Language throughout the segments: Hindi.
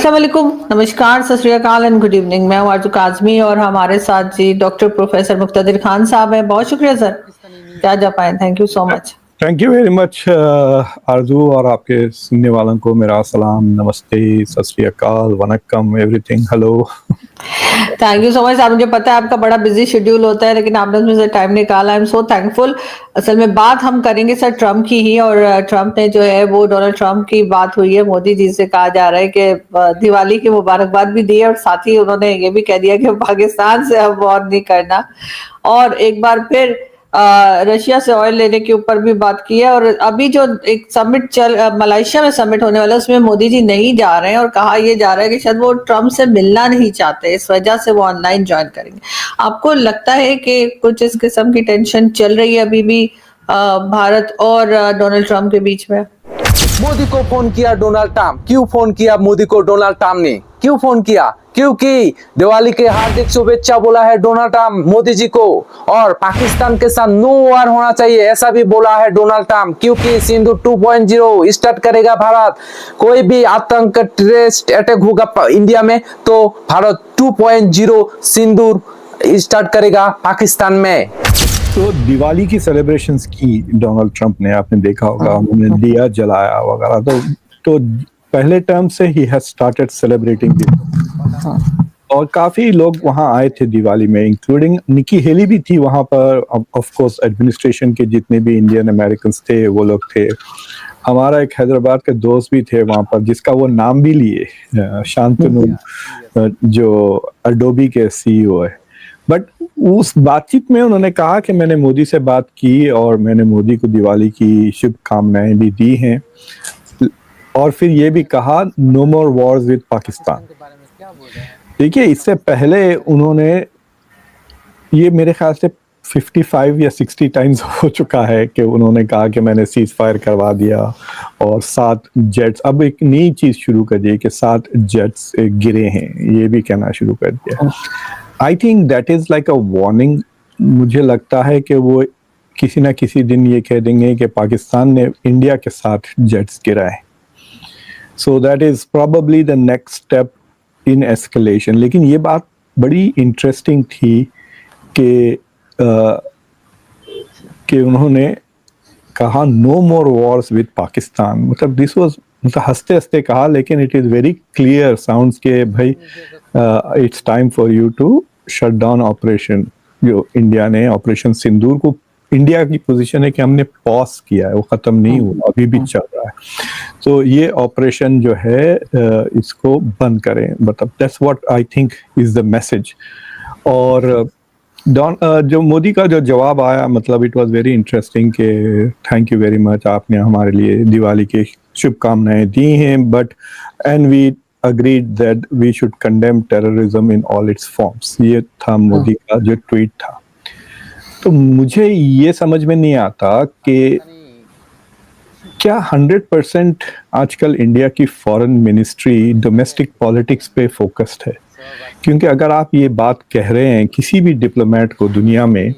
अस्सलाम वालेकुम, नमस्कार, सत श्री अकाल एंड गुड इवनिंग। मैं हूँ आरजू काज़मी और हमारे साथ जी डॉक्टर प्रोफेसर मुक्तदिर खान साहब हैं। बहुत शुक्रिया सर कि आज आप आए। Thank you so much. Thank you very much आरजू, और आपके सुनने वालों को मेरा सलाम, नमस्ते, सत श्री अकाल, वनक्कम, everything, hello. Thank you so much साहब। मुझे पता है आपका बड़ा बिजी शेड्यूल होता है, लेकिन आपने उसमें से टाइम निकाला। I am so thankful. असल में बात हम करेंगे सर ट्रम्प की ही, और ट्रम्प ने जो है वो डोनाल्ड ट्रम्प की बात हुई है, मोदी जी से कहा जा रहा है कि दिवाली की मुबारकबाद भी दी है, और साथ ही उन्होंने ये भी कह दिया कि पाकिस्तान से अब वॉर नहीं करना, और एक बार फिर रशिया से ऑयल लेने के ऊपर भी बात की है। और अभी जो एक समिट मलेशिया में समिट होने वाला है, उसमें मोदी जी नहीं जा रहे हैं, और कहा यह जा रहा है कि शायद वो ट्रम्प से मिलना नहीं चाहते, इस वजह से वो ऑनलाइन ज्वाइन करेंगे। आपको लगता है कि कुछ इस किस्म की टेंशन चल रही है अभी भी भारत और डोनाल्ड ट्रम्प के बीच में? मोदी को फोन किया डोनाल्ड ट्रम्प। क्यों फोन किया मोदी को डोनाल्ड ट्रम्प ने? क्यों फोन किया? क्योंकि दिवाली के हार्दिक शुभेच्छा बोला है डोनाल्ड ट्रम्प मोदी जी को, और पाकिस्तान के साथ नो वार होना चाहिए ऐसा भी बोला है डोनाल्ड ट्रम्प। क्योंकि सिंदूर 2.0 स्टार्ट करेगा भारत, कोई भी आतंक टेररिस्ट अटैक होगा इंडिया में तो भारत 2.0 सिंदूर स्टार्ट करेगा पाकिस्तान में। तो दिवाली की सेलिब्रेशंस की डोनाल्ड ट्रंप ने, आपने देखा होगा, उन्होंने दिया जलाया वगैरह, तो पहले टर्म से ही हैज स्टार्टेड सेलिब्रेटिंग। और काफी लोग वहां आए थे दिवाली में, इंक्लूडिंग निकी हेली भी थी वहां पर। ऑफ कोर्स एडमिनिस्ट्रेशन के जितने भी इंडियन अमेरिकन थे वो लोग थे। हमारा एक हैदराबाद के दोस्त भी थे वहां पर, जिसका वो नाम भी लिए, शांतनु, जो अडोबी के सीईओ है। बट उस बातचीत में उन्होंने कहा कि मैंने मोदी से बात की और मैंने मोदी को दिवाली की शुभकामनाएं भी दी हैं, और फिर ये भी कहा no more wars with Pakistan. देखिए, इससे पहले उन्होंने, ये मेरे ख्याल से 55 या 60 टाइम्स हो चुका है कि उन्होंने कहा कि मैंने सीज फायर करवा दिया, और 7 जेट्स, अब एक नई चीज शुरू कर दी कि 7 जेट्स गिरे हैं, ये भी कहना शुरू कर दिया। I think that is like a warning. मुझे लगता है कि वो किसी ना किसी दिन ये कह देंगे कि पाकिस्तान ने इंडिया के साथ जेट्स गिराए। So that is probably the next step in escalation. लेकिन ये बात बड़ी इंटरेस्टिंग थी कि उन्होंने कहा no more wars with Pakistan. मतलब दिस वाज, मतलब हंसते हंसते कहा, लेकिन it is very clear sounds के भाई it's time for you to shut down operation. जो इंडिया ने ऑपरेशन सिंदूर को, इंडिया की पोजीशन है कि हमने पॉज किया है, वो खत्म नहीं हुआ, अभी भी चल रहा है। तो ये ऑपरेशन जो है इसको बंद करें, मतलब that's what I think is the message. और जो मोदी का जो जवाब आया, मतलब इट वाज वेरी इंटरेस्टिंग कि थैंक यू वेरी मच, आपने हमारे लिए दिवाली की शुभकामनाएं दी हैं, but and we agreed that we should condemn terrorism in all its forms। ये था मोदी का जो ट्वीट था। तो मुझे ये समझ में नहीं आता कि क्या 100% आजकल इंडिया की फॉरेन मिनिस्ट्री डोमेस्टिक पॉलिटिक्स पे फोकस्ड है? क्योंकि अगर आप ये बात कह रहे हैं किसी भी डिप्लोमेट को दुनिया में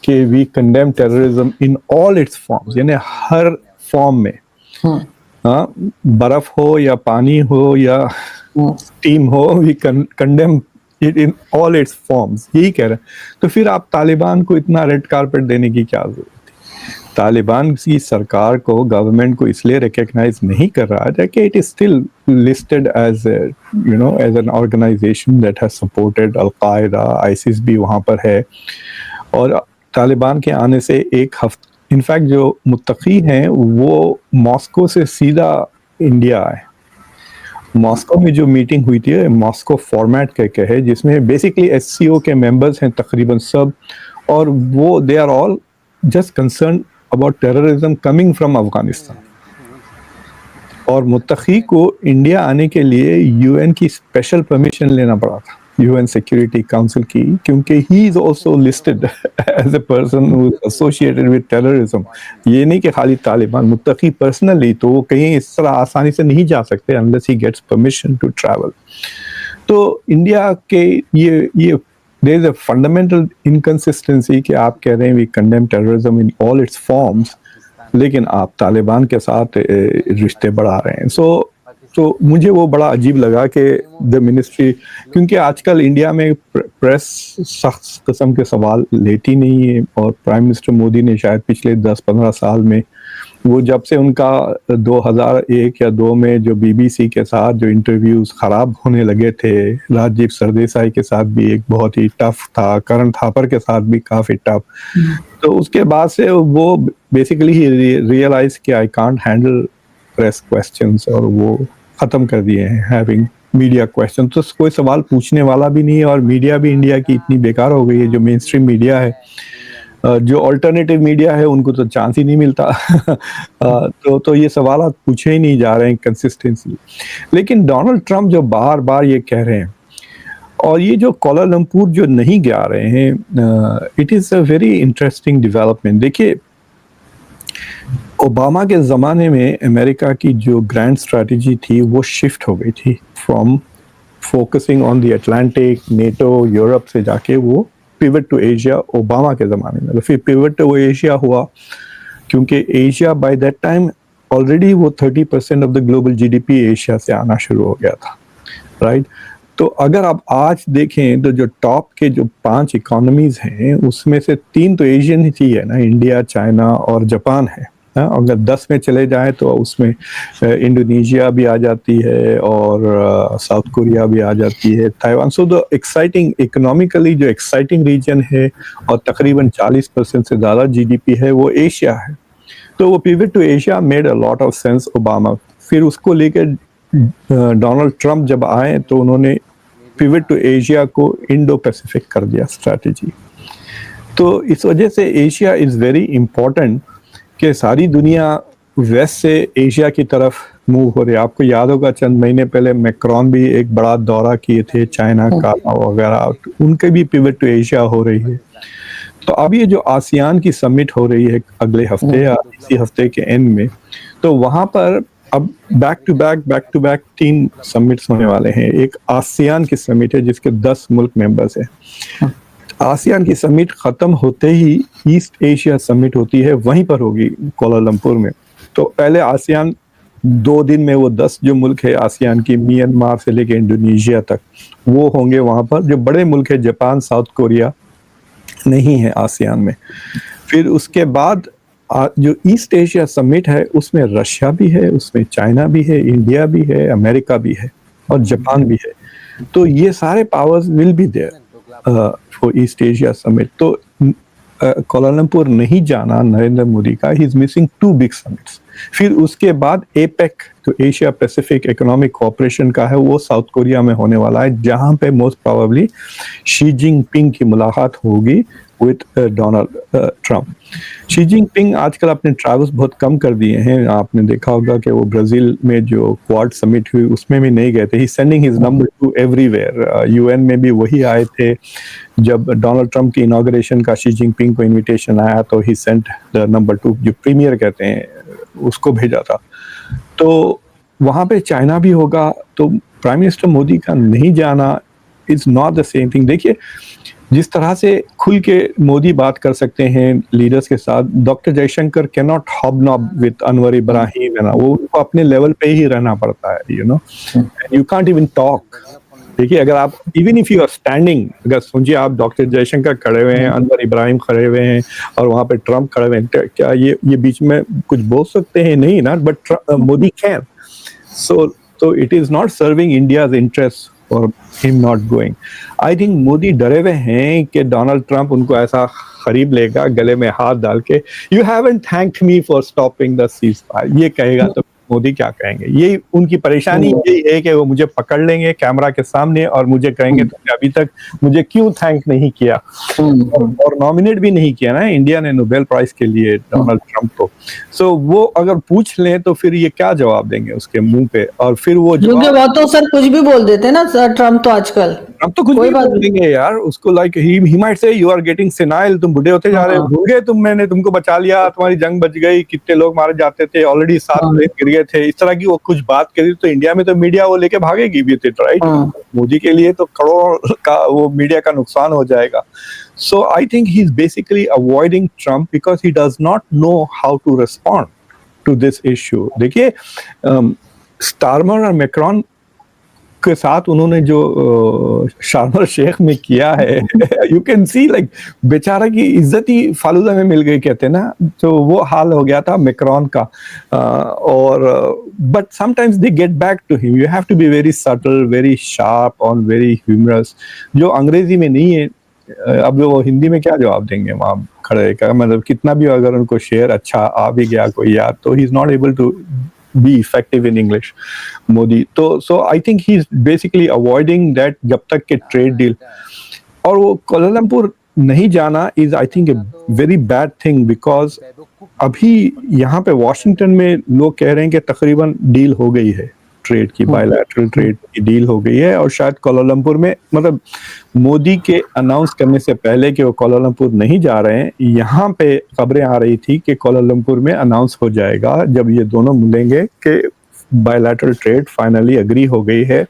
कि we condemn terrorism in all its forms, यानी हर फॉर्म में, हाँ, बर्फ हो या पानी हो या स्टीम हो, we condemn it in all its forms, यही कह रहे हैं। तो फिर आप तालिबान को इतना रेड कारपेट देने की क्या जरूरत है? तालिबान की सरकार को, गवर्नमेंट को इसलिए रिकॉग्नाइज नहीं कर रहा है कि it is still listed as you know as an organisation that has supported al Qaeda, ISIS भी वहां पर है। और तालिबान के आने से एक हफ्ता, इनफैक्ट जो मुत्तकी हैं वो मॉस्को से सीधा इंडिया आए। मॉस्को में जो मीटिंग हुई थी, मॉस्को फॉर्मेट के है, जिसमें बेसिकली एससीओ के मेंबर्स हैं तकरीबन सब, और वो they are all just concern about terrorism coming from Afghanistan. और मुत्तकी को इंडिया आने के लिए यूएन की स्पेशल परमिशन लेना पड़ा था, यूएन सिक्योरिटी काउंसिल की, क्योंकि he is also listed as a person who is associated with terrorism. ये नहीं कि खाली तालिबान, मुत्तकी पर्सनली तो वो कहीं इस तरह आसानी से नहीं जा सकते unless he gets permission to travel. तो इंडिया के ये there is a fundamental inconsistency कि आप कह रहे हैं we condemn terrorism in all its forms, लेकिन आप तालिबान के साथ रिश्ते बढ़ा रहे हैं। सो तो मुझे वो बड़ा अजीब लगा कि द मिनिस्ट्री, क्योंकि आजकल इंडिया में प्रेस सख्त किस्म के सवाल लेती नहीं है, और प्राइम मिनिस्टर मोदी ने शायद पिछले 10-15 साल में, वो जब से उनका 2001 या 2 में जो बीबीसी के साथ जो इंटरव्यूज खराब होने लगे थे, राजीव सरदेसाई के साथ भी एक बहुत ही टफ था, करण थापर के साथ भी काफी टफ, तो उसके बाद से वो बेसिकली ही रियलाइज कि I can't handle press questions, और वो खत्म कर दिए हैं हैविंग मीडिया क्वेश्चन। तो कोई सवाल पूछने वाला भी नहीं है, और मीडिया भी इंडिया की इतनी बेकार हो गई है, जो मेन स्ट्रीम मीडिया है, जो अल्टरनेटिव मीडिया है, उनको तो चांस ही नहीं मिलता। तो ये सवाल पूछे ही नहीं जा रहे हैं कंसिस्टेंसी। लेकिन डोनाल्ड ट्रंप जो बार बार ये कह रहे हैं, और ये जो कोलालमपुर जो नहीं जा रहे हैं, it is a very interesting development. देखिए, ओबामा के ज़माने में अमेरिका की जो ग्रैंड स्ट्रैटेजी थी वो शिफ्ट हो गई थी from focusing on the Atlantic, NATO, Europe से जाके वो पिवट टू एशिया ओबामा के ज़माने में। तो फिर पिवट टू एशिया हुआ, क्योंकि Asia by that time already वो 30% of the global GDP Asia से आना शुरू हो गया था, राइट। तो अगर आप आज देखें तो जो टॉप के जो 5 इकोनॉमीज हैं, उसमें से 3 तो एशियन ही है ना, इंडिया, चाइना और जापान है। अगर 10 में चले जाएं तो उसमें इंडोनेशिया भी आ जाती है, और साउथ कोरिया भी आ जाती है, Taiwan. So the exciting, economically जो एक्साइटिंग रीजन है, और तकरीबन 40% से ज़्यादा जीडीपी है, वो एशिया है। तो वो pivot to Asia made a lot of sense Obama. फिर उसको लेकर डोनाल्ड ट्रंप जब आए तो उन्होंने पिवट टू एशिया को इंडो पैसिफिक कर दिया स्ट्रैटेजी। तो इस वजह से एशिया इज़ वेरी इम्पोर्टेंट, कि सारी दुनिया वेस्ट से एशिया की तरफ मूव हो रही है। आपको याद होगा चंद महीने पहले मैक्रोन भी एक बड़ा दौरा किए थे चाइना का वगैरह, उनके भी पिवट टू एशिया हो रही है। तो अब ये जो आसियान की समिट हो रही है अगले हफ्ते या इसी हफ्ते के एंड में, तो वहाँ पर अब बैक टू बैक 3 समिट्स होने वाले हैं। एक आसियान की समिट है जिसके 10 मुल्क मेंबर्स हैं। आसियान की समिट खत्म होते ही ईस्ट एशिया समिट होती है, वहीं पर होगी कोलालमपुर में। तो पहले आसियान 2 दिन में वो 10 जो मुल्क है आसियान की, म्यांमार से लेके इंडोनेशिया तक, वो होंगे वहाँ पर। जो बड़े मुल्क है जापान, साउथ कोरिया नहीं है आसियान में। फिर उसके बाद जो ईस्ट एशिया समिट है उसमें रशिया भी है, उसमें चाइना भी है, इंडिया भी है, अमेरिका भी है और जापान भी है। तो ये सारे powers will be there for East Asia summit. तो कोलालमपुर नहीं जाना नरेंद्र मोदी का, he is missing 2 big summits. फिर उसके बाद एपेक जो एशिया पैसिफिक इकोनॉमिक कोऑपरेशन का है, वो साउथ कोरिया में होने वाला है, जहां पे मोस्ट प्रोबेबली शी जिनपिंग की मुलाकात होगी with Donald Trump. Xi Jinping आजकल अपने ट्रैवल्स बहुत कम कर दिए हैं। आपने देखा होगा कि वो ब्राजील में जो क्वाड समिट हुई उसमें भी नहीं गए थे। He sending his number 2 everywhere. UN में भी वही आए थे। जब डोनाल्ड ट्रंप की इनॉग्रेशन का शी जिनपिंग को इनविटेशन आया तो ही सेंट द नंबर 2, जो प्रीमियर कहते हैं, उसको भेजा था। तो वहाँ पे चाइना भी होगा। तो प्राइम मिनिस्टर मोदी का नहीं जाना is not the same thing. देखिए, जिस तरह से खुल के मोदी बात कर सकते हैं लीडर्स के साथ, doctor Jaishankar can not hobnob with Anwar Ibrahim, है ना, वो उनको अपने लेवल पे ही रहना पड़ता है, you know, you can't even talk. देखिए, अगर आप even if you are standing, अगर समझिए आप डॉक्टर जयशंकर खड़े हुए हैं, अनवर इब्राहिम खड़े हुए हैं और वहाँ पे ट्रंप खड़े हुए हैं, क्या ये बीच में कुछ बोल सकते हैं? नहीं ना, but Modi can. So it is not serving India's interest for him not going. I think Modi डरे हुए हैं कि डोनाल्ड ट्रंप उनको ऐसा खरीद लेगा गले में हाथ डाल के, you haven't thanked me for stopping the ceasefire, ये कहेगा तो मोदी क्या कहेंगे? ये उनकी परेशानी यही है कि वो मुझे पकड़ लेंगे कैमरा के सामने और मुझे कहेंगे तुमने अभी तक मुझे क्यों थैंक नहीं किया, और नॉमिनेट भी नहीं किया ना इंडिया ने नोबेल प्राइज के लिए डोनाल्ड ट्रंप को। सो वो अगर पूछ लें तो फिर ये क्या जवाब देंगे उसके मुंह पे? और फिर वो वो तो सर कुछ भी बोल देते हैं ना सर, ट्रंप तो आजकल अब तो कुछ भी बोल देंगे यार उसको। Like he might say you are getting senile, तुम बुढ़े होते जा रहे हो, भूल गए तुम, मैंने तुमको बचा लिया, तुम्हारी जंग बच गई, कितने लोग मारे जाते थे, ऑलरेडी 7 प्लेन गिर गए थे। इस तरह की वो कुछ बात करी तो इंडिया में तो मीडिया वो लेके भागेगी भी, राइट? मोदी के लिए तो करोड़ों का वो मीडिया का नुकसान हो जाएगा। So I think he is basically avoiding Trump because he does not know how to respond to this issue. देखिए, स्टारमर और मैक्रॉन के साथ उन्होंने जो शार्म एल शेख में किया है, यू कैन सी लाइक बेचारा की इज्जत ही फालूदा में मिल गई कहते हैं ना, तो वो हाल हो गया था मैक्रॉन का। और but sometimes they get back to him, you have to be very subtle, very sharp और वेरी ह्यूमरस, जो अंग्रेजी में नहीं है। अब वो हिंदी में क्या जवाब देंगे वहां खड़े का, मतलब कितना भी अगर उनको शेयर अच्छा आ भी गया कोई यार, तो he is not able to be effective in English, Modi. So I think he's basically avoiding that जब तक के trade deal, और वो कोलालमपुर नहीं जाना is I think a very bad thing, because अभी यहाँ पे वॉशिंगटन में लोग कह रहे हैं कि तकरीबन डील हो गई है ट्रेड की, बायलैटरल ट्रेड की डील हो गई है, और शायद कोलालमपुर में, मतलब मोदी के अनाउंस करने से पहले कि वो कोलालमपुर नहीं जा रहे हैं, यहाँ पे खबरें आ रही थी कि कोलालमपुर में अनाउंस हो जाएगा जब ये दोनों मिलेंगे कि बायलैटरल ट्रेड फाइनली एग्री हो गई है।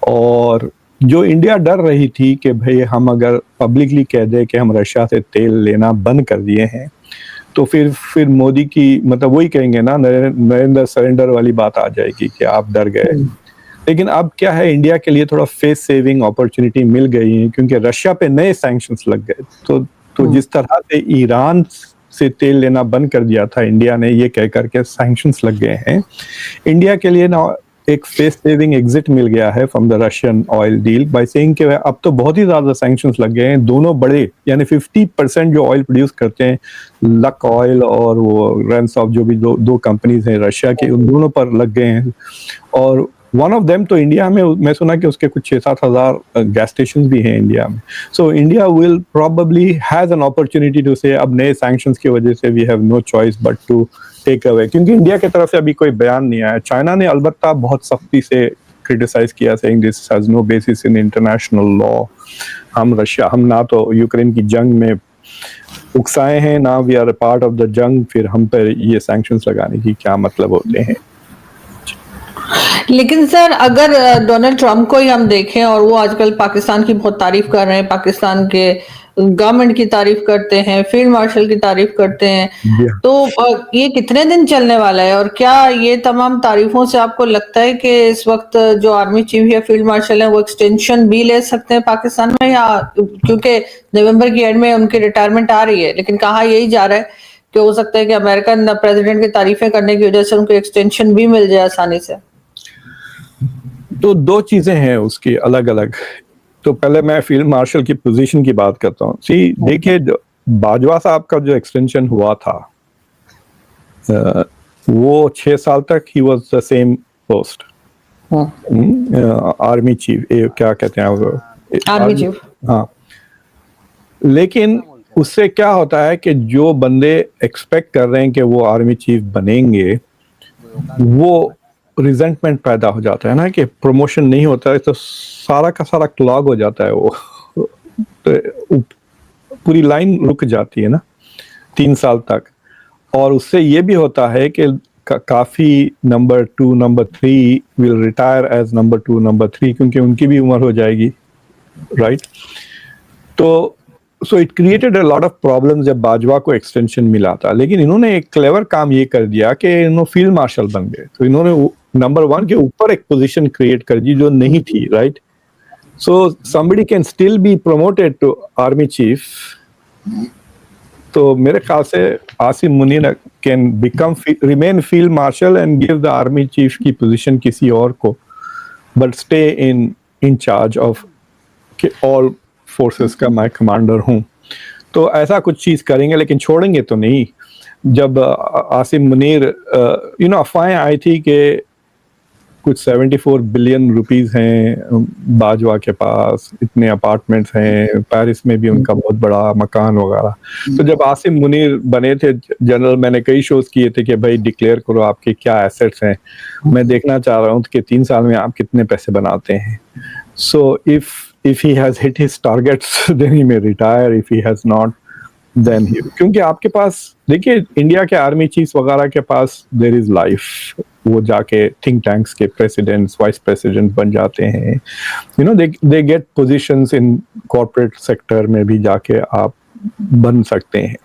और जो इंडिया डर रही थी कि भाई हम अगर पब्लिकली कह दे कि हम रशिया से तेल लेना बंद कर दिए हैं, तो फिर मोदी की, मतलब वही कहेंगे ना, नरेंद्र सरेंडर वाली बात आ जाएगी कि आप डर गए। लेकिन अब क्या है, इंडिया के लिए थोड़ा फेस सेविंग अपॉर्चुनिटी मिल गई है, क्योंकि रशिया पे नए सैंक्शंस लग गए। तो जिस तरह से ईरान से तेल लेना बंद कर दिया था इंडिया ने, ये कह करके सैंक्शंस लग गए हैं, इंडिया के लिए ना एक फेस सेविंग एग्जिट मिल गया है from the Russian oil deal, by saying कि अब तो बहुत ही ज्यादा सैंक्शंस लग गए हैं दोनों बड़े, यानी 50% जो ऑयल प्रोड्यूस करते हैं, लक ऑयल और वो रेंसॉफ, जो भी दो कंपनीज हैं रशिया की, उन दोनों पर लग गए हैं। और वन ऑफ देम तो इंडिया में, मैं सुना कि उसके कुछ 6-7 हज़ार गैस स्टेशन भी हैं इंडिया में। So India will probably has an opportunity to say, अब नए सैंक्शंस की वजह से we have no choice but to take away, क्योंकि इंडिया की तरफ से अभी कोई बयान नहीं आया। चाइना ने अलबत्ता बहुत सख्ती से क्रिटिसाइज किया, saying this has no basis in international law. हम ना तो यूक्रेन की जंग में उकसाए हैं, ना we are part of the जंग, फिर हम पर ये सैंक्शंस लगाने की क्या मतलब होते हैं। लेकिन सर, अगर डोनाल्ड ट्रंप को ही हम देखें, और वो आजकल पाकिस्तान की बहुत तारीफ कर रहे हैं, पाकिस्तान के गवर्नमेंट की तारीफ करते हैं, फील्ड मार्शल की तारीफ करते हैं, तो ये कितने दिन चलने वाला है? और क्या ये तमाम तारीफों से आपको लगता है कि इस वक्त जो आर्मी चीफ या फील्ड मार्शल है वो एक्सटेंशन भी ले सकते हैं पाकिस्तान में, या क्योंकि नवंबर की एंड में उनकी रिटायरमेंट आ रही है, लेकिन कहा यही जा रहा है कि हो सकता है कि अमेरिकन प्रेसिडेंट की तारीफें करने की वजह से उनको एक्सटेंशन भी मिल जाए आसानी से? तो दो चीजें हैं उसकी अलग अलग। तो पहले मैं फील्ड मार्शल की पोजीशन की बात करता हूँ। देखिए, बाजवा साहब का जो एक्सटेंशन हुआ था, वो 6 साल तक he was the same post, army chief, क्या कहते हैं आर्मी चीफ। हाँ, लेकिन उससे क्या होता है कि जो बंदे एक्सपेक्ट कर रहे हैं कि वो आर्मी चीफ बनेंगे, वो रिजेंटमेंट पैदा हो जाता है ना, कि प्रमोशन नहीं होता है, तो सारा का सारा क्लॉग हो जाता है, वो तो पूरी लाइन रुक जाती है ना 3 साल तक। और उससे ये भी होता है कि काफी number 2 number 3 will retire as number 2 number 3, क्योंकि उनकी भी उम्र हो जाएगी, राइट? तो so it created a lot of problems जब बाजवा को एक्सटेंशन मिला था। लेकिन इन्होंने एक क्लेवर काम ये कर दिया कि इन्होंने फील्ड मार्शल बन गए, तो इन्होंने नंबर 1 के ऊपर एक पोजीशन क्रिएट कर दी जो नहीं थी, right? So somebody can still be promoted to army chief. तो मेरे ख्याल से Asim Munir can become remain field marshal and give the army chief की पोजीशन किसी और को, but stay in charge of all forces का मैं कमांडर हूं। तो ऐसा कुछ चीज करेंगे, लेकिन छोड़ेंगे तो नहीं। जब आसिम मुनीर अफवाहें आई थी कि कुछ 74 बिलियन रुपीस हैं बाजवा के पास, इतने अपार्टमेंट्स हैं, पेरिस में भी उनका बहुत बड़ा मकान वगैरह। तो जब आसिम मुनीर बने थे जनरल, मैंने कई शोज किए थे कि भाई डिक्लेयर करो आपके क्या एसेट्स हैं, मैं देखना चाह रहा हूँ कि 3 साल में आप कितने पैसे बनाते हैं। सो if he has hit his targets then he may retire, if he has not then he, क्योंकि आपके पास देखिए इंडिया के आर्मी चीफ वगैरह के पास there is life, वो जाके थिंक टैंक्स के प्रेसिडेंट्स, वाइस प्रेसिडेंट बन जाते हैं, they get positions in corporate sector में भी जाके आप बन सकते हैं।